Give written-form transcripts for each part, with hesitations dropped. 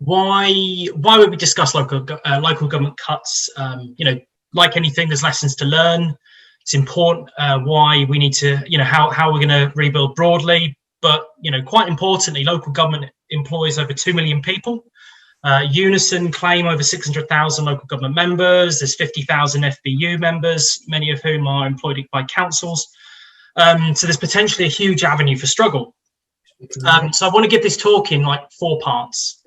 why would we discuss local government cuts? Like anything, there's lessons to learn. It's important why we need to, how we're going to rebuild broadly. But, quite importantly, local government employs over 2 million people. Unison claim over 600,000 local government members. There's 50,000 FBU members, many of whom are employed by councils. So there's potentially a huge avenue for struggle. So I want to give this talk in like 4 parts.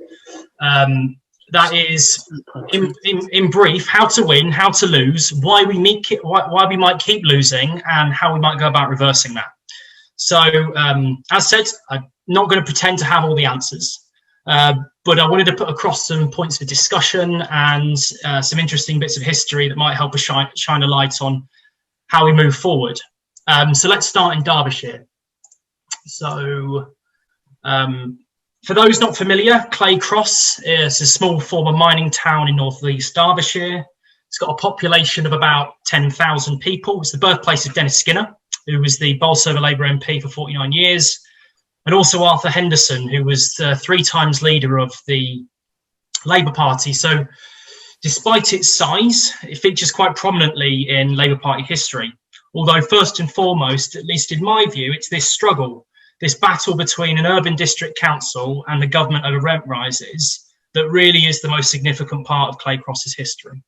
That is, in brief, how to win, how to lose, why we might keep losing, and how we might go about reversing that. So, as said, I'm not going to pretend to have all the answers, but I wanted to put across some points for discussion and some interesting bits of history that might help us shine a light on how we move forward. So let's start in Derbyshire. So, for those not familiar, Clay Cross is a small former mining town in northeast Derbyshire. It's got a population of about 10,000 people. It's the birthplace of Dennis Skinner, who was the Bolsover Labour MP for 49 years, and also Arthur Henderson, who was 3 times leader of the Labour Party. So despite its size, it features quite prominently in Labour Party history. Although first and foremost, at least in my view, it's this struggle, this battle between an urban district council and the government over rent rises that really is the most significant part of Clay Cross's history.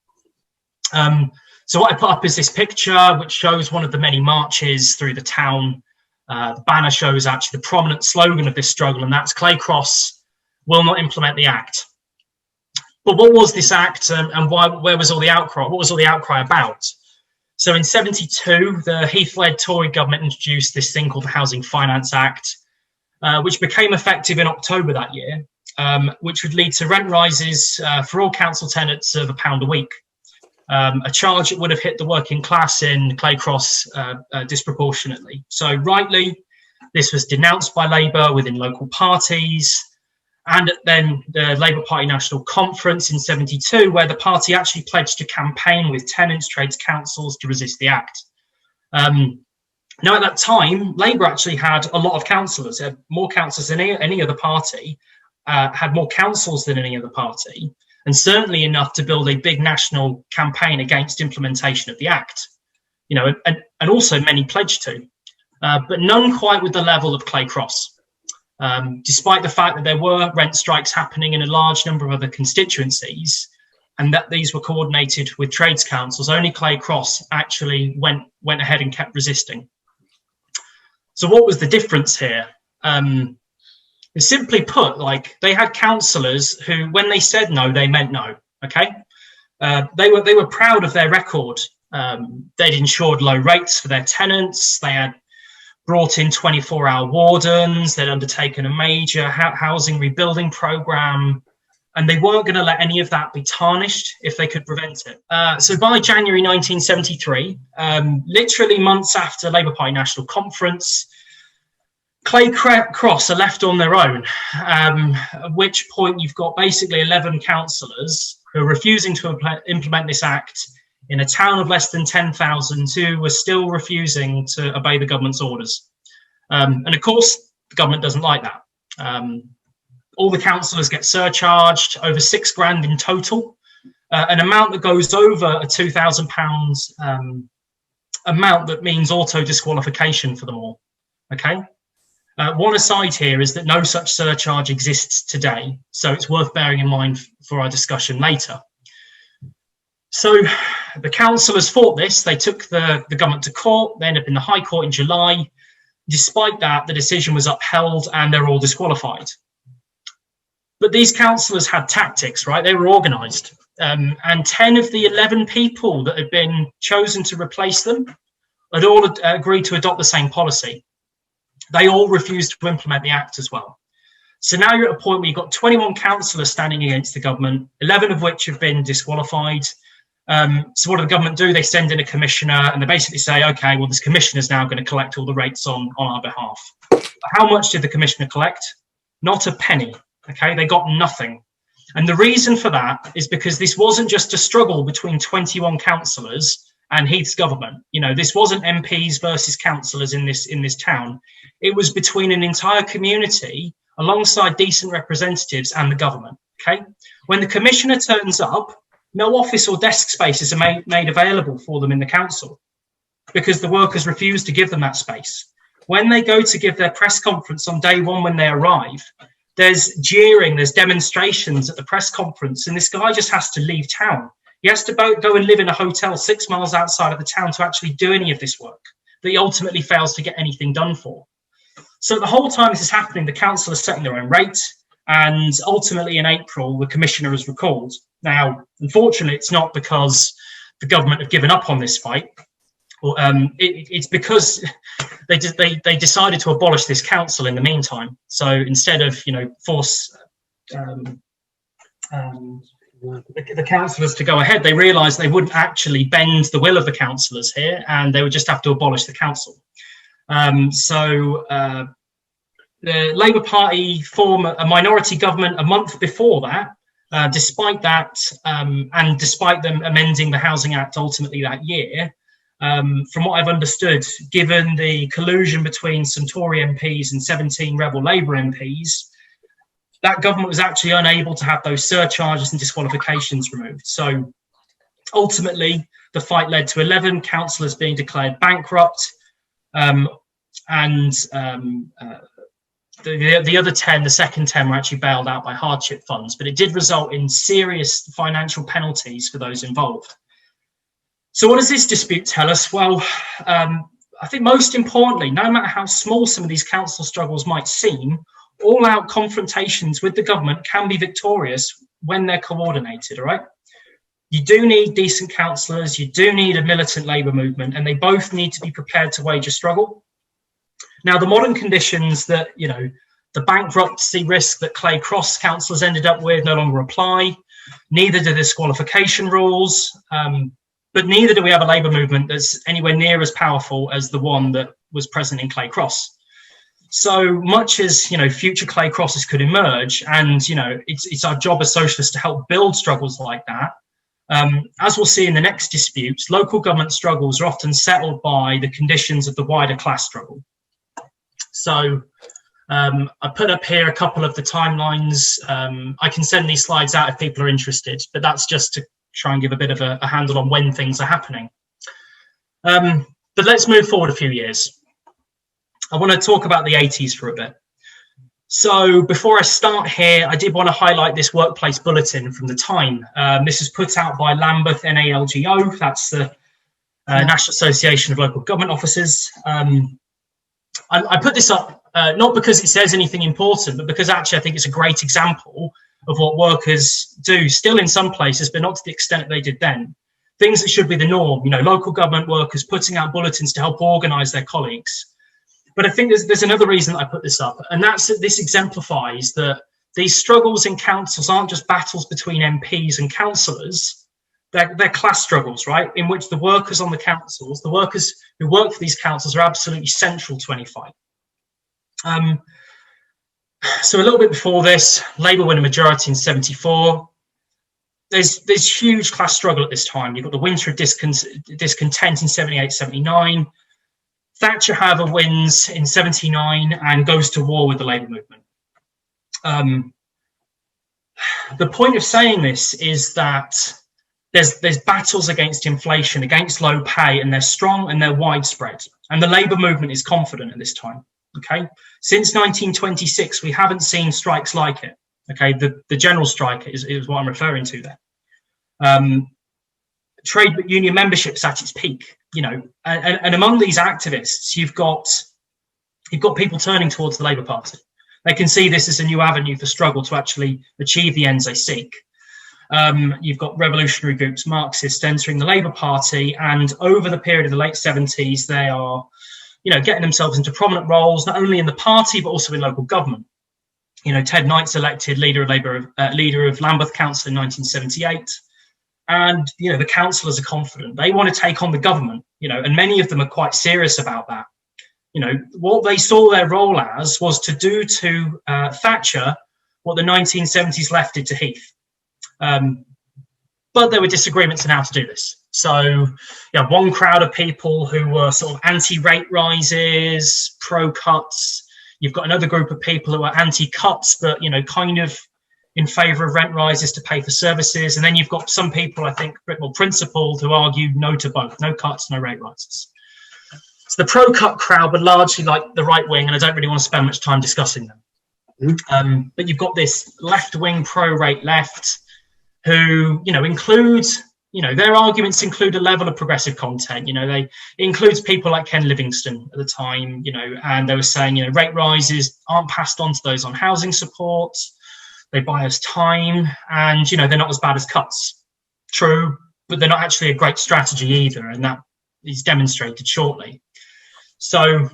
So what I put up is this picture, which shows one of the many marches through the town. The banner shows actually the prominent slogan of this struggle, and that's Clay Cross will not implement the Act. But what was this Act, and where was all the outcry? What was all the outcry about? So in 72, the Heath-led Tory government introduced this thing called the Housing Finance Act, which became effective in October that year, which would lead to rent rises for all council tenants of £1 a week, a charge that would have hit the working class in Clay Cross disproportionately. So rightly, this was denounced by Labour within local parties, and then the Labour Party National Conference in 72, where the party actually pledged to campaign with tenants, trades councils to resist the Act. Now, at that time, Labour actually had a lot of councillors, had more councillors than any other party, had more councils than any other party, and certainly enough to build a big national campaign against implementation of the Act. And also many pledged to, but none quite with the level of Clay Cross. Despite the fact that there were rent strikes happening in a large number of other constituencies, and that these were coordinated with trades councils, only Clay Cross actually went ahead and kept resisting. So what was the difference here? Simply put, they had councillors who, when they said no, they meant no. Okay, they were proud of their record. They'd ensured low rates for their tenants. They had brought in 24-hour wardens. They'd undertaken a major housing rebuilding programme, and they weren't going to let any of that be tarnished if they could prevent it. So by January 1973, literally months after Labour Party National Conference, Clay Cross are left on their own, at which point you've got basically 11 councillors who are refusing to implement this Act in a town of less than 10,000 who were still refusing to obey the government's orders. And of course, the government doesn't like that. All the councillors get surcharged, over £6,000 in total, an amount that goes over a £2,000 amount that means auto disqualification for them all. Okay. One aside here is that no such surcharge exists today, so it's worth bearing in mind for our discussion later. So the councillors fought this. They took the government to court. They ended up in the High Court in July. Despite that, the decision was upheld and they're all disqualified. But these councillors had tactics, right? They were organised. And 10 of the 11 people that had been chosen to replace them had all agreed to adopt the same policy. They all refused to implement the Act as well. So now you're at a point where you've got 21 councillors standing against the government, 11 of which have been disqualified. So what do the government do? They send in a commissioner and they basically say, okay, well, this commissioner is now going to collect all the rates on our behalf. How much did the commissioner collect? Not a penny. Okay, they got nothing. And the reason for that is because this wasn't just a struggle between 21 councillors and Heath's government. This wasn't MPs versus councillors in this town. It was between an entire community alongside decent representatives and the government. Okay, when the commissioner turns up, no office or desk spaces are made available for them in the council because the workers refuse to give them that space. When they go to give their press conference on day one when they arrive, there's jeering, there's demonstrations at the press conference, and this guy just has to leave town. He has to go and live in a hotel 6 miles outside of the town to actually do any of this work that he ultimately fails to get anything done for. So the whole time this is happening, the council is setting their own rate, and ultimately in April, the commissioner is recalled. Now, unfortunately, it's not because the government have given up on this fight. It's because they decided to abolish this council in the meantime. So instead of force the councillors to go ahead, they realised they wouldn't actually bend the will of the councillors here, and they would just have to abolish the council. The Labour Party form a minority government a month before that. Despite that, and despite them amending the Housing Act ultimately that year, from what I've understood, given the collusion between some Tory MPs and 17 rebel Labour MPs, that government was actually unable to have those surcharges and disqualifications removed. So ultimately, the fight led to 11 councillors being declared bankrupt, and the other 10, the second 10, were actually bailed out by hardship funds, but it did result in serious financial penalties for those involved. So what does this dispute tell us? Well, I think most importantly, no matter how small some of these council struggles might seem, all-out confrontations with the government can be victorious when they're coordinated, all right? You do need decent councillors, you do need a militant Labour movement, and they both need to be prepared to wage a struggle. Now, the modern conditions that, the bankruptcy risk that Clay Cross councillors ended up with no longer apply, neither do disqualification rules, but neither do we have a Labour movement that's anywhere near as powerful as the one that was present in Clay Cross. So much as, future Clay Crosses could emerge, and, it's our job as socialists to help build struggles like that. As we'll see in the next disputes, local government struggles are often settled by the conditions of the wider class struggle. So I put up here a couple of the timelines. I can send these slides out if people are interested, but that's just to try and give a bit of a handle on when things are happening. But let's move forward a few years. I want to talk about the 80s for a bit. So before I start here, I did want to highlight this workplace bulletin from the time. This is put out by Lambeth NALGO. That's the National Association of Local Government Officers. I put this up not because it says anything important, but because actually I think it's a great example of what workers do still in some places, but not to the extent that they did then. Things that should be the norm, local government workers putting out bulletins to help organise their colleagues. But I think there's another reason that I put this up, and that's that this exemplifies that these struggles in councils aren't just battles between MPs and councillors, they're class struggles, right, in which the workers on the councils, the workers who work for these councils, are absolutely central to any fight. So a little bit before this, Labour win a majority in 74. There's huge class struggle at this time. You've got the winter of discontent in 78, 79. Thatcher, however, wins in 79 and goes to war with the Labour movement. The point of saying this is that there's battles against inflation, against low pay, and they're strong and they're widespread. And the Labour movement is confident at this time. Okay, since 1926, we haven't seen strikes like it. Okay, the general strike is what I'm referring to there. Trade union membership's at its peak, and among these activists, you've got people turning towards the Labour Party. They can see this as a new avenue for struggle to actually achieve the ends they seek. You've got revolutionary groups, Marxists, entering the Labour Party, and over the period of the late 70s, they are, getting themselves into prominent roles, not only in the party, but also in local government. Ted Knight's elected leader of Lambeth Council in 1978. And, the councillors are confident. They want to take on the government, and many of them are quite serious about that. What they saw their role as was to do to Thatcher what the 1970s left did to Heath. But there were disagreements on how to do this. So, one crowd of people who were sort of anti-rate rises, pro-cuts. You've got another group of people who are anti-cuts, but, kind of in favour of rent rises to pay for services. And then you've got some people, I think, a bit more principled, who argue no to both, no cuts, no rate rises. So the pro-cut crowd were largely like the right wing, and I don't really want to spend much time discussing them. But you've got this left-wing pro-rate left who, includes, their arguments include a level of progressive content. It includes people like Ken Livingstone at the time, and they were saying, rate rises aren't passed on to those on housing support. They buy us time, and, they're not as bad as cuts. True, but they're not actually a great strategy either, and that is demonstrated shortly. So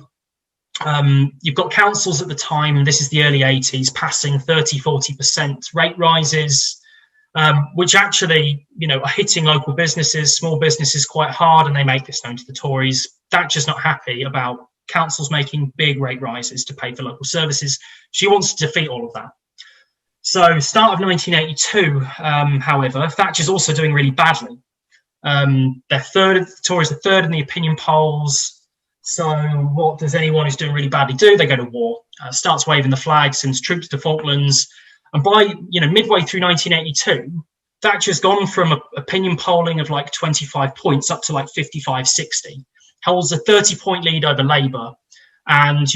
you've got councils at the time, this is the early 80s, passing 30-40% rate rises, which actually, are hitting local businesses, small businesses quite hard, and they make this known to the Tories. Thatcher's not happy about councils making big rate rises to pay for local services. She wants to defeat all of that. So start of 1982, however, Thatcher's also doing really badly. The Tories are third in the opinion polls. So what does anyone who's doing really badly do? They go to war, starts waving the flag, sends troops to Falklands. And by, midway through 1982, Thatcher's gone from opinion polling of like 25 points up to like 55, 60, holds a 30-point lead over Labour. And,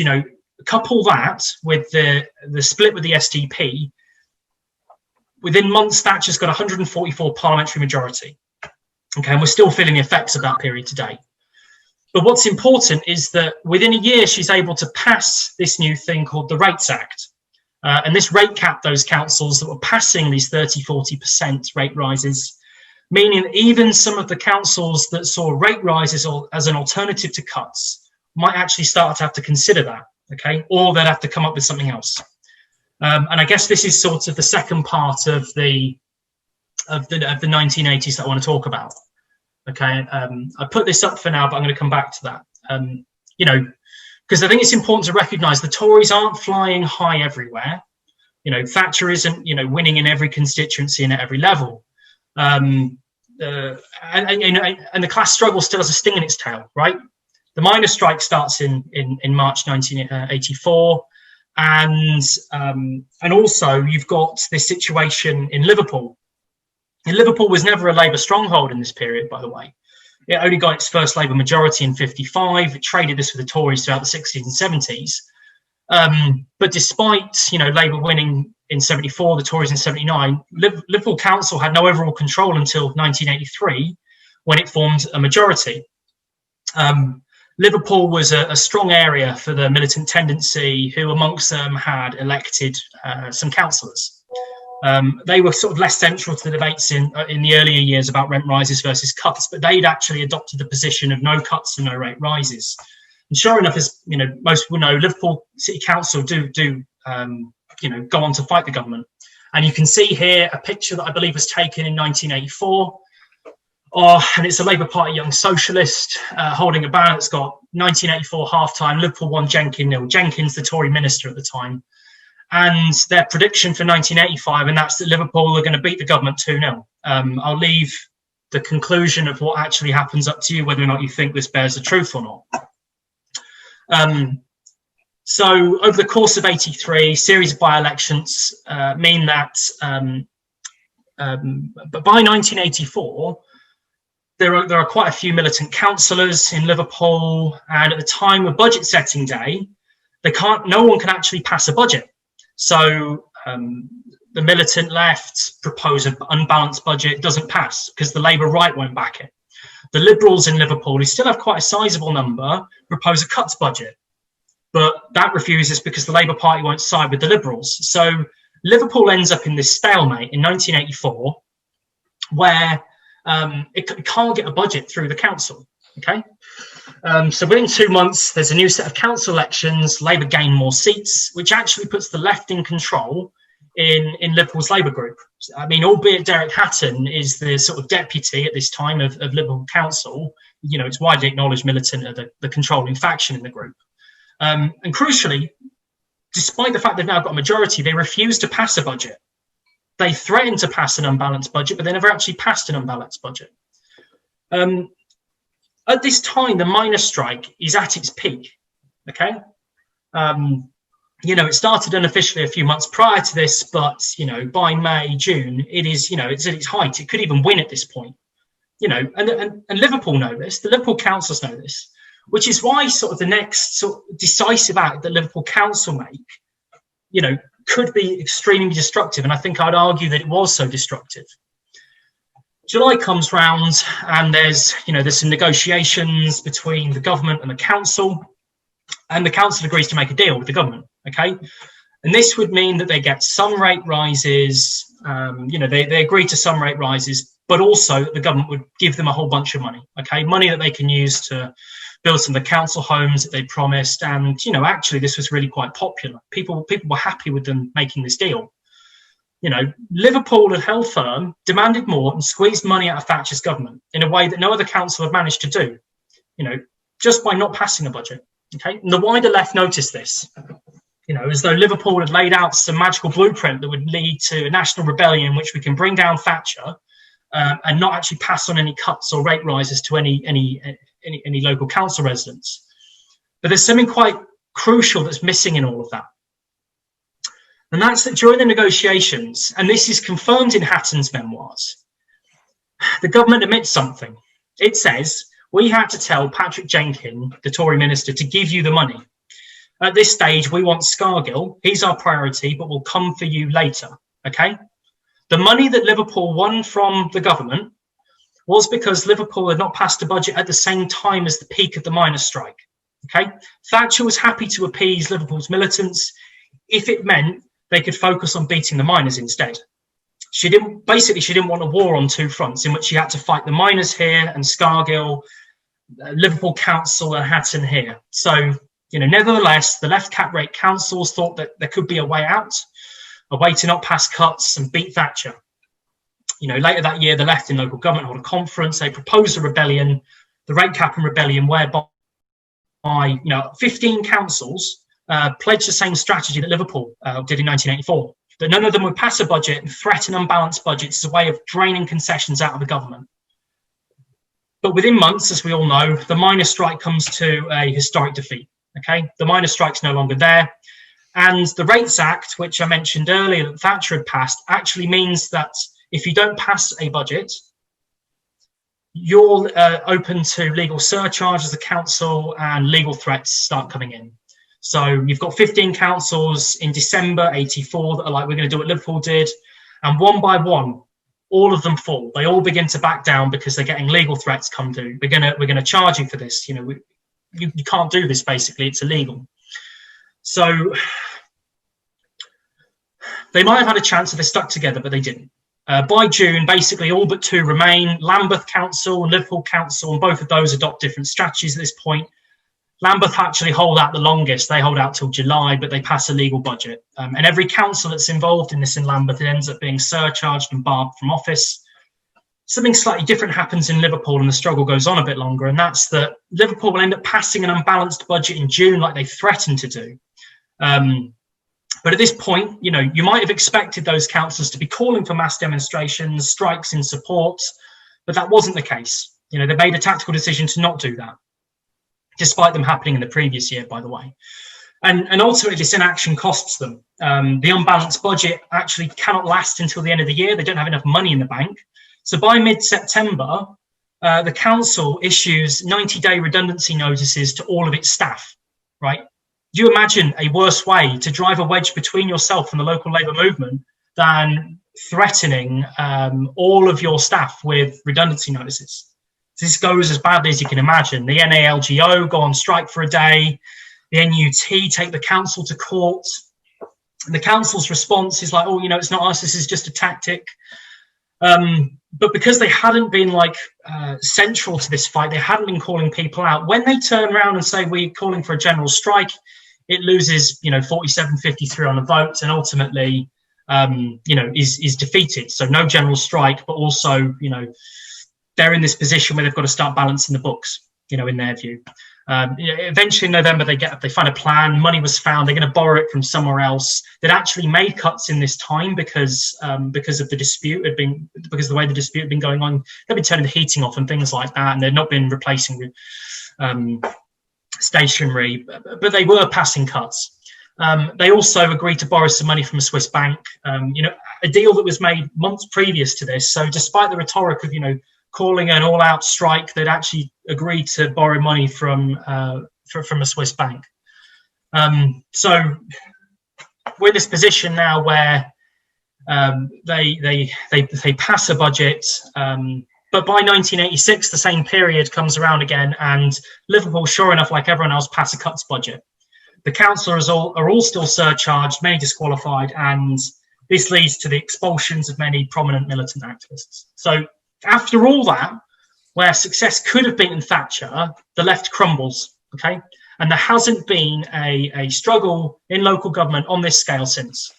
couple that with the split with the SDP, within months, Thatcher's got 144 parliamentary majority. Okay, and we're still feeling the effects of that period today. But what's important is that within a year, she's able to pass this new thing called the Rates Act. And this rate capped those councils that were passing these 30-40% rate rises, meaning even some of the councils that saw rate rises as an alternative to cuts might actually start to have to consider that, okay? Or they'll have to come up with something else. And I guess this is sort of the second part of the 1980s that I want to talk about. Okay, I put this up for now, but I'm going to come back to that. Because I think it's important to recognise the Tories aren't flying high everywhere. Thatcher isn't, winning in every constituency and at every level. And the class struggle still has a sting in its tail, right? The miners' strike starts in March 1984. And also you've got this situation in Liverpool. And Liverpool was never a Labour stronghold in this period, by the way. It only got its first Labour majority in 55. It traded this with the Tories throughout the 60s and 70s. But despite, Labour winning in 74, the Tories in 79, Liverpool Council had no overall control until 1983, when it formed a majority. Liverpool was a strong area for the militant tendency, who amongst them had elected some councillors. They were sort of less central to the debates in the earlier years about rent rises versus cuts, but they'd actually adopted the position of no cuts and no rate rises. And sure enough, as most will know, Liverpool City Council do go on to fight the government. And you can see here a picture that I believe was taken in 1984. And it's a Labour Party young socialist holding a banner that's got 1984 half-time, Liverpool 1, Jenkins 0. Jenkins, the Tory minister at the time. And their prediction for 1985, and that's that Liverpool are going to beat the government 2-0. I'll leave the conclusion of what actually happens up to you, whether or not you think this bears the truth or not. So over the course of 83, series of by-elections mean that but by 1984, there are quite a few militant councillors in Liverpool, and at the time of budget setting day, no one can actually pass a budget. So the militant left propose an unbalanced budget, doesn't pass because the Labour right won't back it. The Liberals in Liverpool, who still have quite a sizable number, propose a cuts budget, but that refuses because the Labour Party won't side with the Liberals. So Liverpool ends up in this stalemate in 1984, where it can't get a budget through the council. Okay. So within 2 months, there's a new set of council elections. Labour gain more seats, which actually puts the left in control in Liverpool's Labour group. I mean, albeit Derek Hatton is the sort of deputy at this time of Liverpool Council, it's widely acknowledged militant of the controlling faction in the group. And crucially, despite the fact they've now got a majority, they refuse to pass a budget. They threatened to pass an unbalanced budget, but they never actually passed an unbalanced budget. At this time, the miners' strike is at its peak, okay? You know, it started unofficially a few months prior to this, but, you know, by May, June, it is, you know, it's at its height. It could even win at this point, you know, and Liverpool know this, the Liverpool councillors know this, which is why sort of the next sort of decisive act that Liverpool Council make, you know, could be extremely destructive. And I think I'd argue that it was so destructive. July comes round and there's, you know, there's some negotiations between the government and the council, and the council agrees to make a deal with the government, okay? And this would mean that they get some rate rises, you know, they agree to some rate rises, but also the government would give them a whole bunch of money, okay? Money that they can use to build some of the council homes that they promised. And, you know, actually this was really quite popular. People were happy with them making this deal. You know, Liverpool had held firm, demanded more, and squeezed money out of Thatcher's government in a way that no other council had managed to do, you know, just by not passing a budget. Okay, and the wider left noticed this, you know, as though Liverpool had laid out some magical blueprint that would lead to a national rebellion in which we can bring down Thatcher and not actually pass on any cuts or rate rises to any local council residents. But there's something quite crucial that's missing in all of that. And that's that during the negotiations, and this is confirmed in Hatton's memoirs, the government admits something. It says, we had to tell Patrick Jenkin, the Tory minister, to give you the money. At this stage, we want Scargill. He's our priority, but we'll come for you later, okay? The money that Liverpool won from the government was because Liverpool had not passed a budget at the same time as the peak of the miners' strike, okay? Thatcher was happy to appease Liverpool's militants if it meant they could focus on beating the miners instead. She didn't want a war on two fronts in which she had to fight the miners here and Scargill, Liverpool Council and Hatton here. So, you know, nevertheless, the left cap rate councils thought that there could be a way out, a way to not pass cuts and beat Thatcher. You know, later that year, the left in local government held a conference. They proposed a rebellion, the rate cap and rebellion, whereby, you know, 15 councils pledged the same strategy that Liverpool did in 1984, that none of them would pass a budget and threaten unbalanced budgets as a way of draining concessions out of the government. But within months, as we all know, the miners' strike comes to a historic defeat, okay? The miners' strike's no longer there. And the Rates Act, which I mentioned earlier that Thatcher had passed, actually means that if you don't pass a budget, you're open to legal surcharge as a council and legal threats start coming in. So you've got 15 councils in December 84 that are like, we're going to do what Liverpool did. And one by one, all of them fall. They all begin to back down because they're getting legal threats come due. We're gonna charge you for this. You know, you can't do this. Basically, it's illegal. So they might have had a chance if they stuck together, but they didn't. By June, basically all but two remain: Lambeth Council and Liverpool Council, and both of those adopt different strategies at this point. Lambeth actually hold out the longest. They hold out till July, but they pass a legal budget. And every council that's involved in this in Lambeth, it ends up being surcharged and barred from office. Something slightly different happens in Liverpool, and the struggle goes on a bit longer, and that's that Liverpool will end up passing an unbalanced budget in June like they threatened to do. But at this point, you know, you might have expected those councillors to be calling for mass demonstrations, strikes in support, but that wasn't the case. You know, they made a tactical decision to not do that, despite them happening in the previous year, by the way. And ultimately, this inaction costs them. The unbalanced budget actually cannot last until the end of the year. They don't have enough money in the bank. So by mid-September, the council issues 90-day redundancy notices to all of its staff, right? Do you imagine a worse way to drive a wedge between yourself and the local Labour movement than threatening all of your staff with redundancy notices? This goes as badly as you can imagine. The NALGO go on strike for a day. The NUT take the council to court. And the council's response is like, oh, you know, it's not us. This is just a tactic. But because they hadn't been like central to this fight, they hadn't been calling people out. When they turn around and say we're calling for a general strike, it loses, you know, 47-53 on the vote, and ultimately, you know, is defeated. So no general strike, but also, you know, they're in this position where they've got to start balancing the books, you know, in their view. Eventually in November, they find a plan. Money was found. They're going to borrow it from somewhere else. They'd actually made cuts in this time because of the dispute because the way the dispute had been going on. They'd been turning the heating off and things like that, and they'd not been replacing stationery, but they were passing cuts. They also agreed to borrow some money from a Swiss bank, a deal that was made months previous to this. So despite the rhetoric of, calling an all-out strike, they'd actually agreed to borrow money from a Swiss bank. So we're in this position now where they pass a budget, but by 1986, the same period comes around again, and Liverpool, sure enough, like everyone else, pass a cuts budget. The councillors are all still surcharged, many disqualified, and this leads to the expulsions of many prominent militant activists. So after all that, where success could have beaten Thatcher, the left crumbles, okay? And there hasn't been a struggle in local government on this scale since.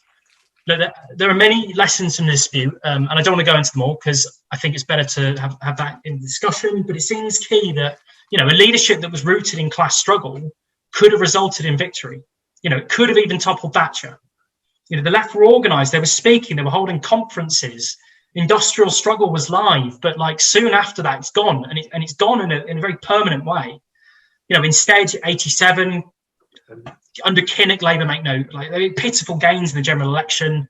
There are many lessons from this dispute, and I don't want to go into them all because I think it's better to have that in discussion, but it seems key that, a leadership that was rooted in class struggle could have resulted in victory. It could have even toppled Thatcher. The left were organised, they were speaking, they were holding conferences. Industrial struggle was live, but soon after that, it's gone, and it's gone in a very permanent way. Instead, 87, under Kinnock, Labour make no pitiful gains in the general election.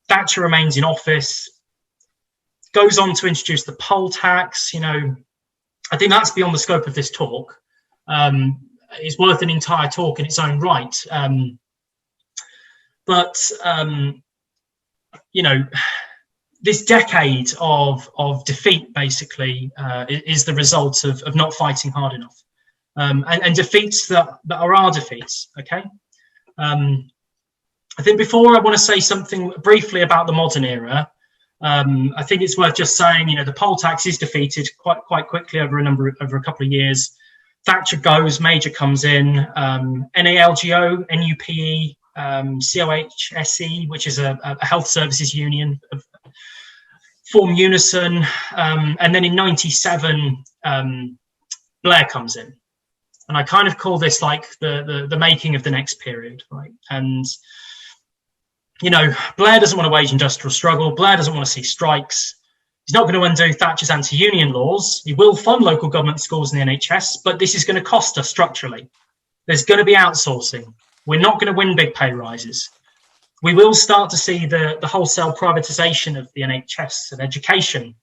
Thatcher remains in office, goes on to introduce the poll tax. I think that's beyond the scope of this talk. It's worth an entire talk in its own right. This decade of defeat basically is the result of not fighting hard enough, and defeats that are our defeats. Okay, I think before I want to say something briefly about the modern era, I think it's worth just saying the poll tax is defeated quite quickly over a couple of years. Thatcher goes, Major comes in, NALGO, NUPE, COHSE, which is a health services union, form Unison, and then in 97, Blair comes in. And I kind of call this the making of the next period, right? And, Blair doesn't want to wage industrial struggle. Blair doesn't want to see strikes. He's not going to undo Thatcher's anti-union laws. He will fund local government schools and the NHS, but this is going to cost us structurally. There's going to be outsourcing. We're not going to win big pay rises. We will start to see the wholesale privatisation of the NHS and education.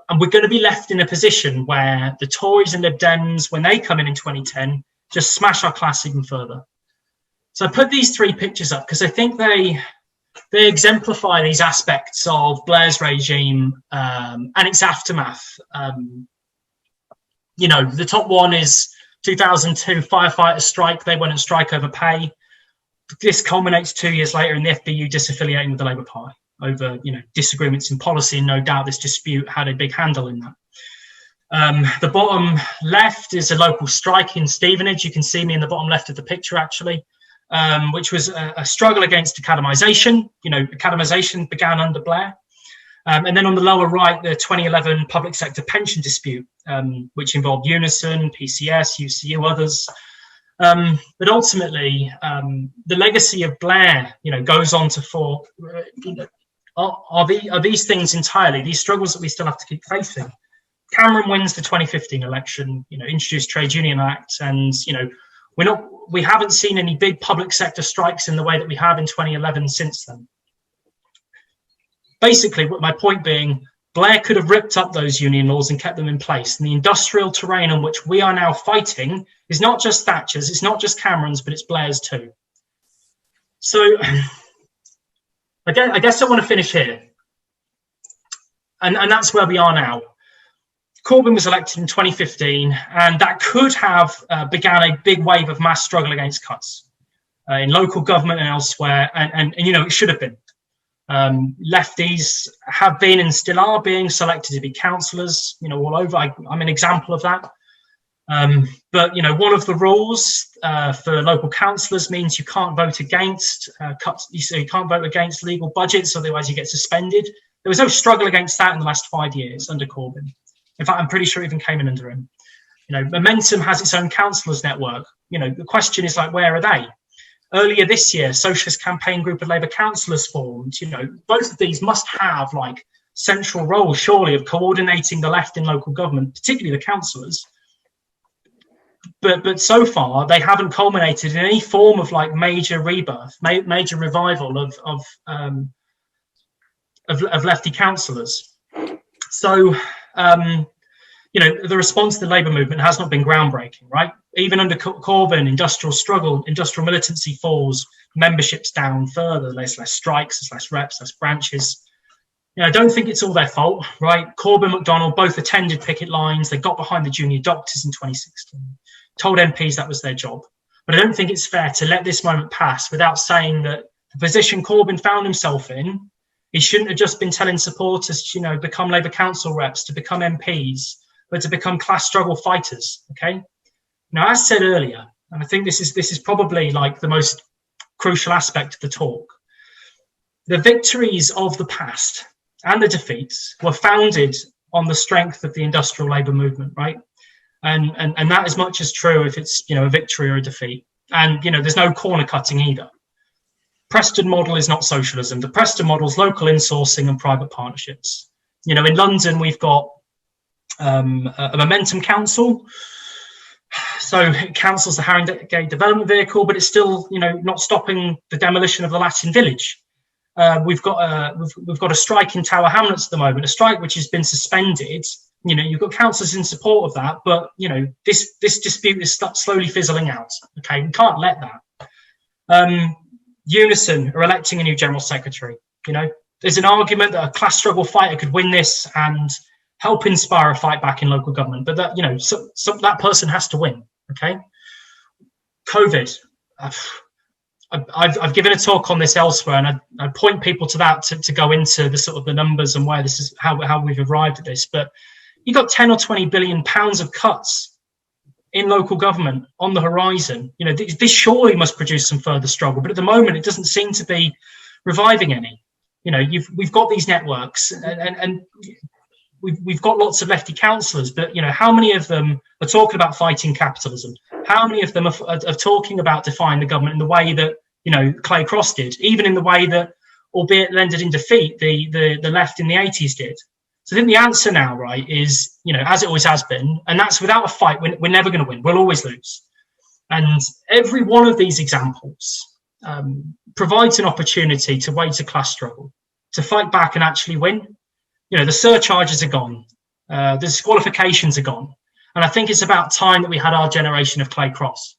And we're going to be left in a position where the Tories and Lib Dems, when they come in 2010, just smash our class even further. So I put these three pictures up because I think they exemplify these aspects of Blair's regime and its aftermath. The top one is 2002 firefighters strike. They went on strike over pay. This culminates 2 years later in the FBU disaffiliating with the Labour Party over, disagreements in policy, and no doubt this dispute had a big handle in that. The bottom left is a local strike in Stevenage. You can see me in the bottom left of the picture, actually, which was a struggle against academisation. Academisation began under Blair. And then on the lower right, the 2011 public sector pension dispute, which involved Unison, PCS, UCU, others. But ultimately, the legacy of Blair, goes on to are these things entirely, these struggles that we still have to keep facing. Cameron wins the 2015 election, introduced Trade Union Act, and we haven't seen any big public sector strikes in the way that we have in 2011 since then. Basically, my point being, Blair could have ripped up those union laws and kept them in place. And the industrial terrain on which we are now fighting is not just Thatcher's, it's not just Cameron's, but it's Blair's too. So I guess I want to finish here. And that's where we are now. Corbyn was elected in 2015, and that could have began a big wave of mass struggle against cuts in local government and elsewhere. And it should have been. Lefties have been and still are being selected to be councillors, all over. I'm an example of that. But one of the rules for local councillors means you can't vote against cuts. So you can't vote against legal budgets, otherwise you get suspended. There was no struggle against that in the last 5 years under Corbyn. In fact, I'm pretty sure it even came in under him. Momentum has its own councillors network. The question is where are they? Earlier this year, Socialist Campaign Group of Labour councillors formed. Both of these must have central roles, surely, of coordinating the left in local government, particularly the councillors. but so far they haven't culminated in any form of like major rebirth, major revival of lefty councillors. So the response to the Labour movement has not been groundbreaking, right? Even under Corbyn, industrial struggle, industrial militancy falls, membership's down further, there's less strikes, there's less reps, less branches. I don't think it's all their fault, right? Corbyn, McDonnell both attended picket lines. They got behind the junior doctors in 2016, told MPs that was their job. But I don't think it's fair to let this moment pass without saying that the position Corbyn found himself in, he shouldn't have just been telling supporters to, become Labour council reps, to become MPs, but to become class struggle fighters, okay? Now, as said earlier, and I think this is probably like the most crucial aspect of the talk, the victories of the past and the defeats were founded on the strength of the industrial labour movement, right? And that as much as true if it's a victory or a defeat. And there's no corner cutting either. Preston model is not socialism. The Preston model is local insourcing and private partnerships. In London we've got a momentum council. So council's the Haringey development vehicle, but it's still not stopping the demolition of the Latin village. We've got a strike in Tower Hamlets at the moment, a strike which has been suspended. You've got councillors in support of that, but this dispute is slowly fizzling out. Okay, we can't let that. Unison are electing a new general secretary. There's an argument that a class struggle fighter could win this and help inspire a fight back in local government, but that that person has to win. Okay, COVID. I've given a talk on this elsewhere, and I point people to that to go into the sort of the numbers and why this is how we've arrived at this. But you got 10 or 20 billion pounds of cuts in local government on the horizon. This surely must produce some further struggle, but at the moment it doesn't seem to be reviving any. We've got these networks, and we've got lots of lefty councillors, but how many of them are talking about fighting capitalism? How many of them are talking about defying the government in the way that Clay Cross did, even in the way that, albeit landed in defeat, the left in the 80s did? So I think the answer now, right, is as it always has been, and that's without a fight. We're never going to win. We'll always lose. And every one of these examples provides an opportunity to wage a class struggle, to fight back and actually win. The surcharges are gone, the disqualifications are gone, and I think it's about time that we had our generation of Clay Cross.